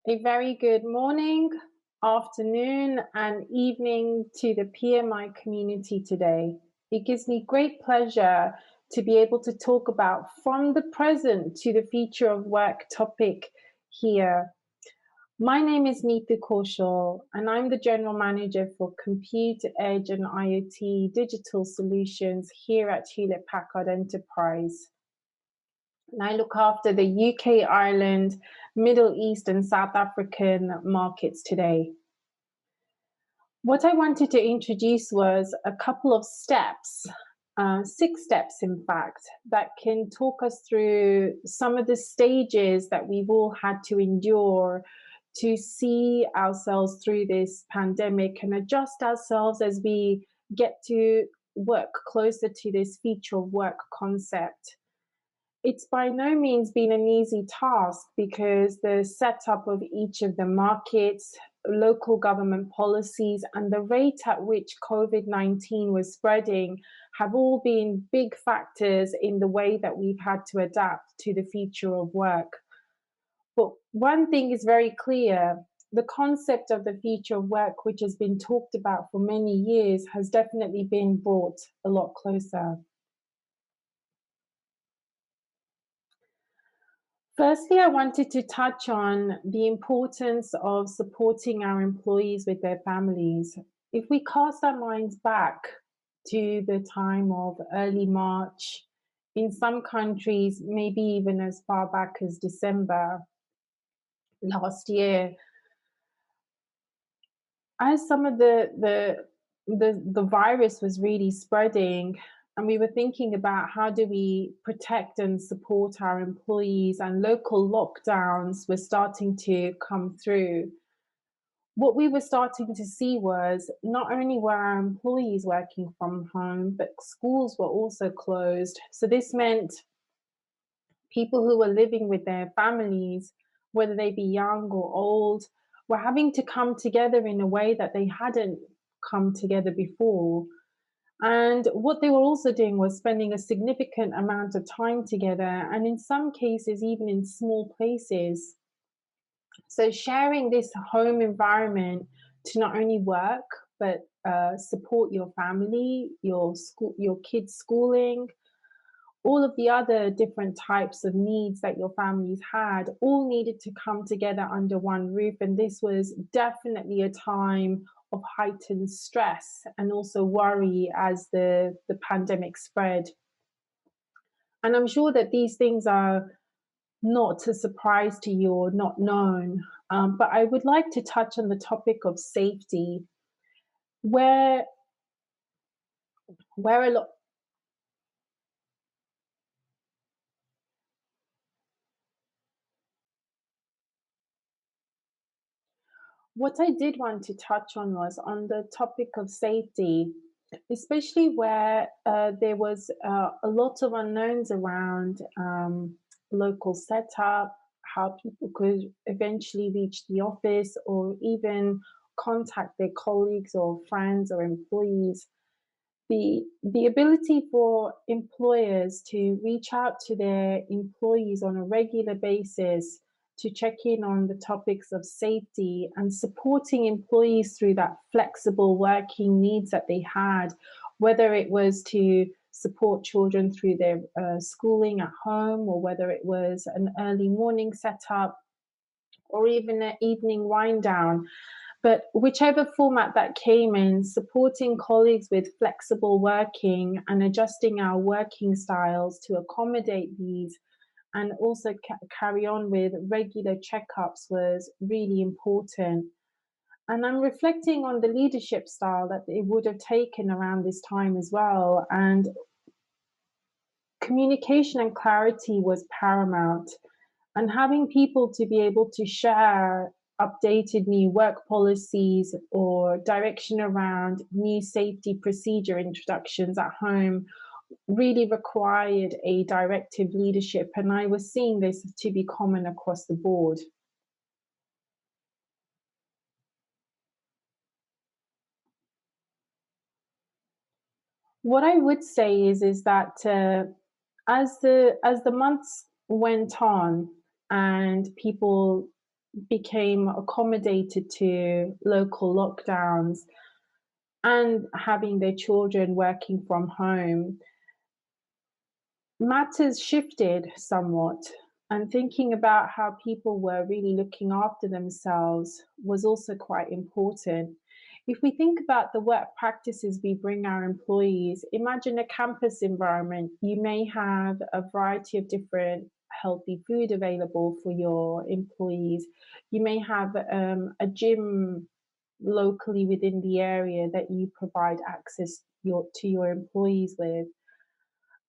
A very good morning, afternoon, and evening to the PMI community today. It gives me great pleasure to be able to talk about from the present to the future of work topic here. My name is Nitu Kaushal, and I'm the General Manager for Compute, Edge, and IoT Digital Solutions here at Hewlett Packard Enterprise. And I look after the UK, Ireland, Middle East, and South African markets today. What I wanted to introduce was a couple of steps, 6 steps, in fact, that can talk us through some of the stages that we've all had to endure to see ourselves through this pandemic and adjust ourselves as we get to work closer to this future of work concept. It's by no means been an easy task because the setup of each of the markets, local government policies, and the rate at which COVID-19 was spreading have all been big factors in the way that we've had to adapt to the future of work. But one thing is very clear. The concept of the future of work, which has been talked about for many years, has definitely been brought a lot closer. Firstly, I wanted to touch on the importance of supporting our employees with their families. If we cast our minds back to the time of early March, in some countries, maybe even as far back as December last year, as some of the virus was really spreading, and we were thinking about how do we protect and support our employees, and local lockdowns were starting to come through. What we were starting to see was not only were our employees working from home, but schools were also closed. So this meant people who were living with their families, whether they be young or old, were having to come together in a way that they hadn't come together before. And what they were also doing was spending a significant amount of time together, and in some cases, even in small places. So, sharing this home environment to not only work, but support your family, your school, your kids' schooling, all of the other different types of needs that your families had all needed to come together under one roof. And this was definitely a time of heightened stress and also worry as the pandemic spread. And I'm sure that these things are not a surprise to you or not known. But I would like to touch on the topic of safety, where where a lot what I did want to touch on was on the topic of safety, especially where there was a lot of unknowns around local setup, how people could eventually reach the office or even contact their colleagues or friends or employees. The ability for employers to reach out to their employees on a regular basis to check in on the topics of safety and supporting employees through that flexible working needs that they had, whether it was to support children through their schooling at home, or whether it was an early morning setup, or even an evening wind down. But whichever format that came in, supporting colleagues with flexible working and adjusting our working styles to accommodate these, and also carry on with regular checkups, was really important. And I'm reflecting on the leadership style that it would have taken around this time as well. And communication and clarity was paramount. And having people to be able to share updated new work policies or direction around new safety procedure introductions at home really required a directive leadership. And I was seeing this to be common across the board. What I would say is that as the months went on and people became accommodated to local lockdowns and having their children working from home, matters shifted somewhat. And thinking about how people were really looking after themselves was also quite important. If we think about the work practices we bring our employees, imagine a campus environment. You may have a variety of different healthy food available for your employees. You may have a gym locally within the area that you provide access to your employees with.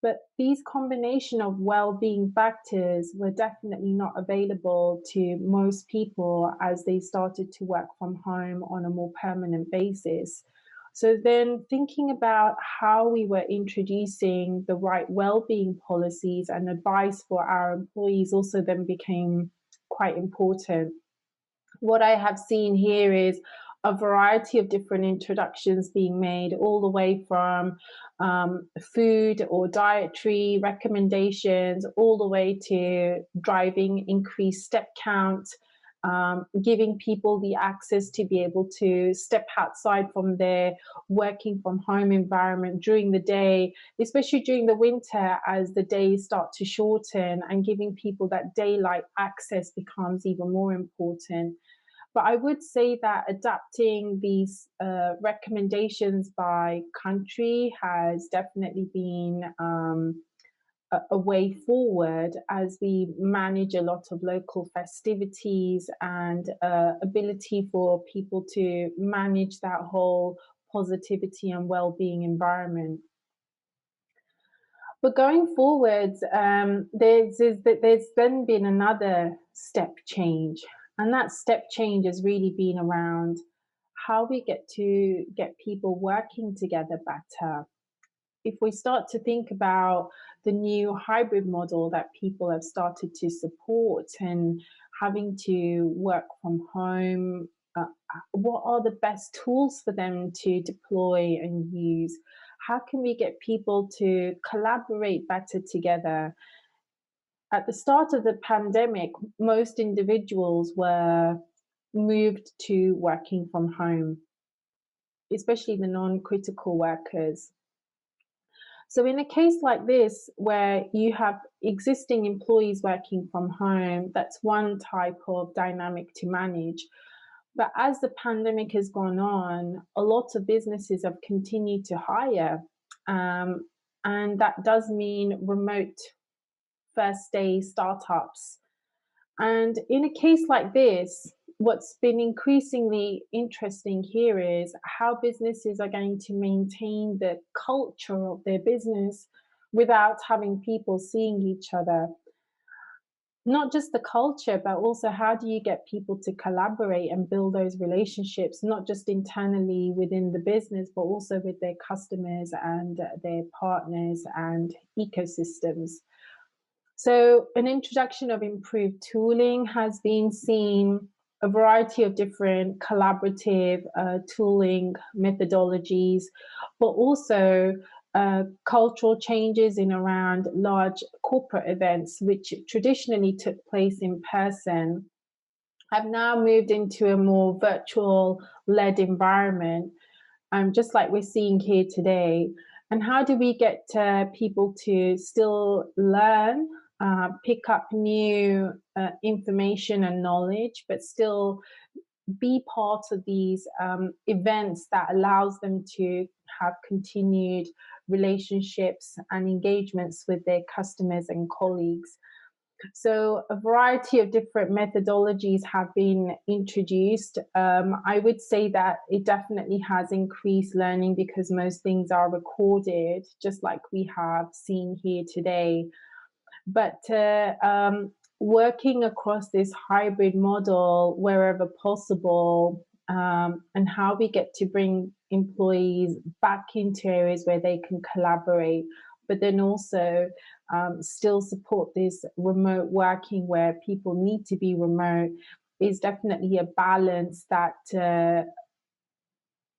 But these combination of well-being factors were definitely not available to most people as they started to work from home on a more permanent basis. So then thinking about how we were introducing the right well-being policies and advice for our employees also then became quite important. What I have seen here is a variety of different introductions being made, all the way from food or dietary recommendations, all the way to driving increased step count, giving people the access to be able to step outside from their working from home environment during the day, especially during the winter as the days start to shorten, and giving people that daylight access becomes even more important. But I would say that adapting these recommendations by country has definitely been a way forward as we manage a lot of local festivities and ability for people to manage that whole positivity and well-being environment. But going forwards, there's then been another step change, and that step change has really been around how we get to get people working together better. If we start to think about the new hybrid model that people have started to support and having to work from home, what are the best tools for them to deploy and use? How can we get people to collaborate better together? At the start of the pandemic, most individuals were moved to working from home, especially the non-critical workers. So in a case like this, where you have existing employees working from home, that's one type of dynamic to manage. But as the pandemic has gone on, a lot of businesses have continued to hire. Um, and that does mean remote first day startups. And in a case like this, what's been increasingly interesting here is how businesses are going to maintain the culture of their business without having people seeing each other. Not just the culture, but also how do you get people to collaborate and build those relationships, not just internally within the business, but also with their customers and their partners and ecosystems. So an introduction of improved tooling has been seen, a variety of different collaborative tooling methodologies, but also cultural changes in around large corporate events, which traditionally took place in person, have now moved into a more virtual led environment, just like we're seeing here today. And how do we get people to still learn, pick up new information and knowledge, but still be part of these events that allows them to have continued relationships and engagements with their customers and colleagues? So a variety of different methodologies have been introduced. I would say that it definitely has increased learning because most things are recorded, just like we have seen here today. But working across this hybrid model wherever possible, and how we get to bring employees back into areas where they can collaborate, but then also still support this remote working where people need to be remote, is definitely a balance that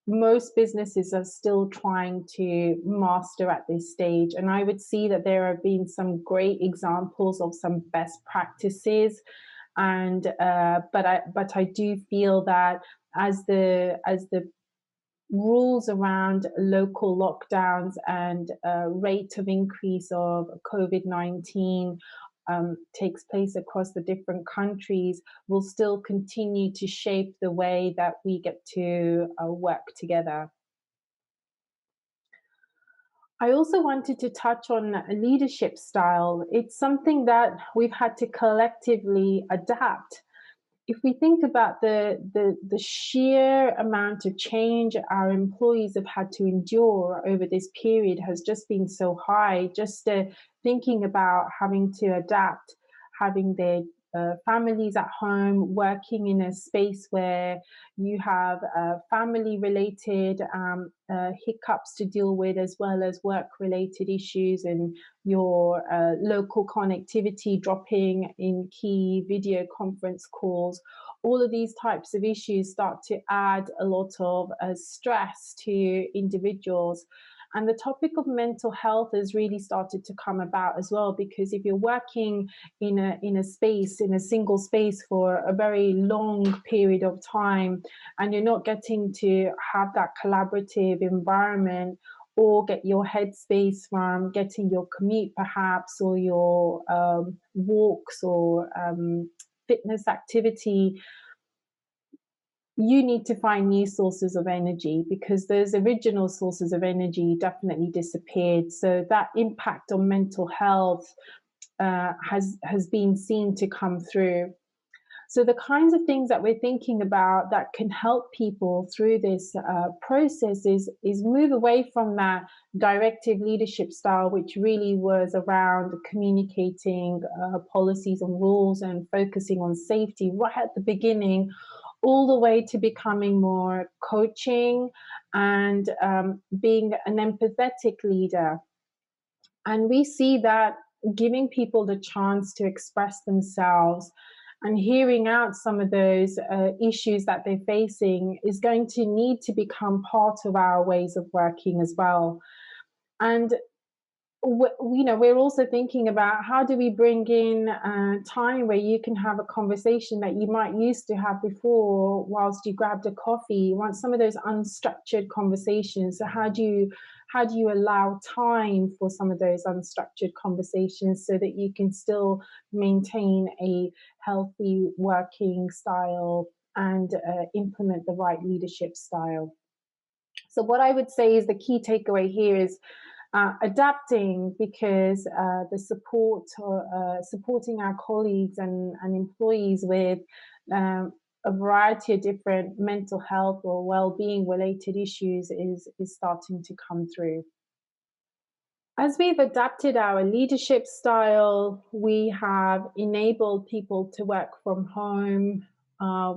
most businesses are still trying to master at this stage. And I would see that there have been some great examples of some best practices But I do feel that as the rules around local lockdowns and rate of increase of COVID-19 takes place across the different countries, will still continue to shape the way that we get to work together. I also wanted to touch on leadership style. It's something that we've had to collectively adapt. If we think about the sheer amount of change our employees have had to endure over this period has just been so high. Just thinking about having to adapt, having their families at home, working in a space where you have family related hiccups to deal with, as well as work related issues, and your local connectivity dropping in key video conference calls. All of these types of issues start to add a lot of stress to individuals. And the topic of mental health has really started to come about as well, because if you're working in a single space for a very long period of time, and you're not getting to have that collaborative environment, or get your headspace from getting your commute perhaps, or your walks, or fitness activity, you need to find new sources of energy, because those original sources of energy definitely disappeared. So that impact on mental health has been seen to come through. So the kinds of things that we're thinking about that can help people through this process is move away from that directive leadership style, which really was around communicating policies and rules and focusing on safety right at the beginning, all the way to becoming more coaching and being an empathetic leader. And we see that giving people the chance to express themselves and hearing out some of those issues that they're facing is going to need to become part of our ways of working as well. And we're also thinking about how do we bring in time where you can have a conversation that you might used to have before whilst you grabbed a coffee. You want some of those unstructured conversations. So how do you allow time for some of those unstructured conversations so that you can still maintain a healthy working style and implement the right leadership style? So what I would say is the key takeaway here is adapting, because the supporting our colleagues and employees with a variety of different mental health or well-being related issues is starting to come through. As we've adapted our leadership style, we have enabled people to work from home.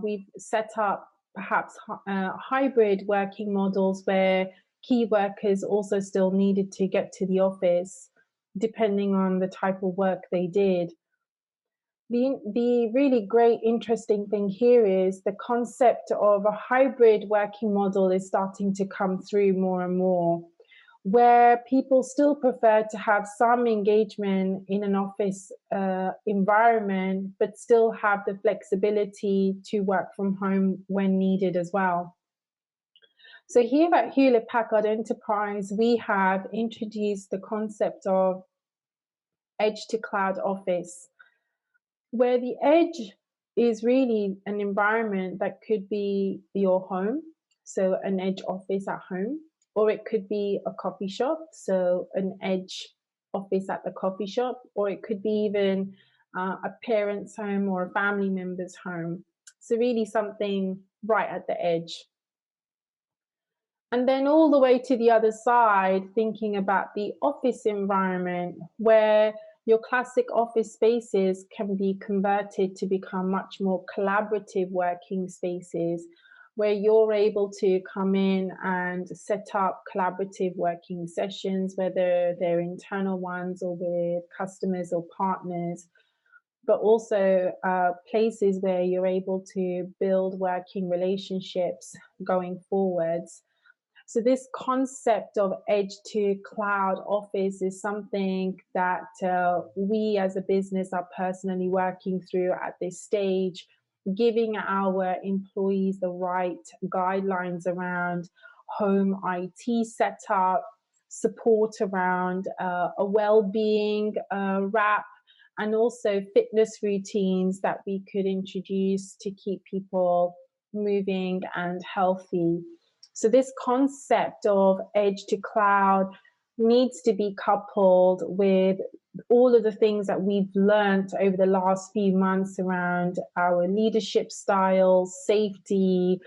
We've set up perhaps hybrid working models where key workers also still needed to get to the office, depending on the type of work they did. The really great, interesting thing here is the concept of a hybrid working model is starting to come through more and more, where people still prefer to have some engagement in an office environment, but still have the flexibility to work from home when needed as well. So here at Hewlett Packard Enterprise, we have introduced the concept of edge to cloud office, where the edge is really an environment that could be your home, so an edge office at home, or it could be a coffee shop, so an edge office at the coffee shop, or it could be even a parent's home or a family member's home. So really something right at the edge. And then all the way to the other side, thinking about the office environment, where your classic office spaces can be converted to become much more collaborative working spaces, where you're able to come in and set up collaborative working sessions, whether they're internal ones or with customers or partners, but also places where you're able to build working relationships going forwards. So this concept of edge to cloud office is something that we as a business are personally working through at this stage, giving our employees the right guidelines around home IT setup, support around a well-being wrap, and also fitness routines that we could introduce to keep people moving and healthy. So this concept of edge to cloud needs to be coupled with all of the things that we've learned over the last few months around our leadership styles, safety,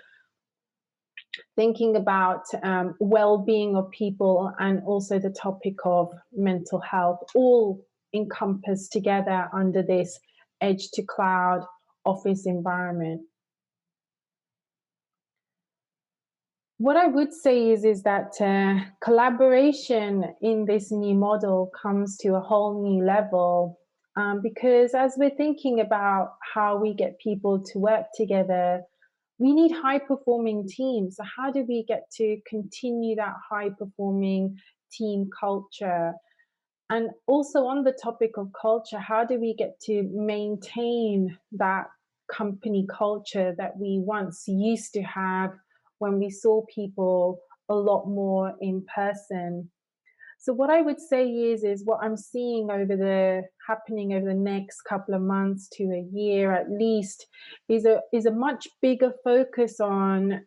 thinking about well-being of people, and also the topic of mental health, all encompassed together under this edge to cloud office environment. What I would say is that collaboration in this new model comes to a whole new level, because as we're thinking about how we get people to work together, we need high performing teams. So how do we get to continue that high performing team culture? And also on the topic of culture, how do we get to maintain that company culture that we once used to have when we saw people a lot more in person? So what I would say is what I'm seeing happening over the next couple of months to a year at least is a much bigger focus on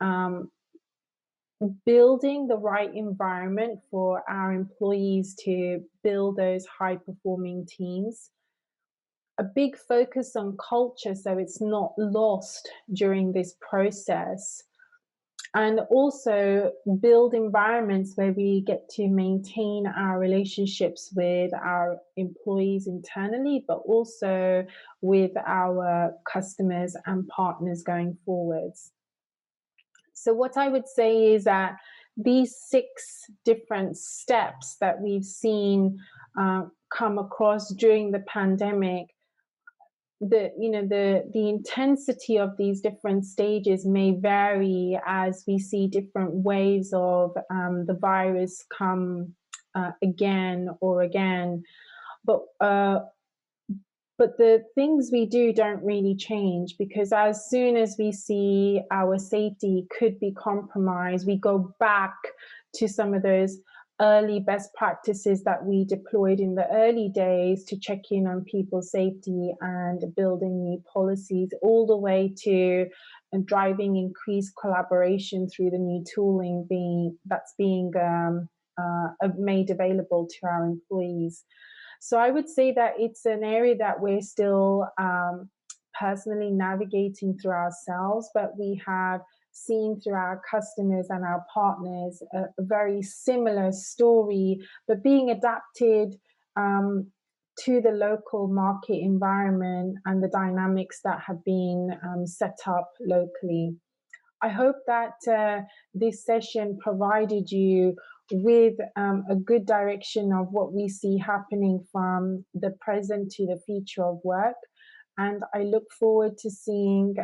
building the right environment for our employees to build those high performing teams. A big focus on culture so it's not lost during this process. And also build environments where we get to maintain our relationships with our employees internally, but also with our customers and partners going forwards. So what I would say is that these 6 different steps that we've seen come across during the pandemic, the intensity of these different stages may vary as we see different waves of the virus come again or again, but the things we do don't really change, because as soon as we see our safety could be compromised, we go back to some of those early best practices that we deployed in the early days to check in on people's safety and building new policies, all the way to driving increased collaboration through the new tooling being made available to our employees. So I would say that it's an area that we're still personally navigating through ourselves, but we have seen through our customers and our partners a very similar story, but being adapted to the local market environment and the dynamics that have been set up locally. I hope that this session provided you with a good direction of what we see happening from the present to the future of work. And I look forward to seeing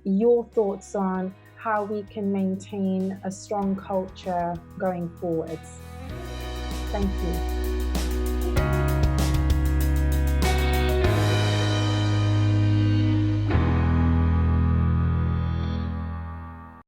your thoughts on how we can maintain a strong culture going forwards. Thank you.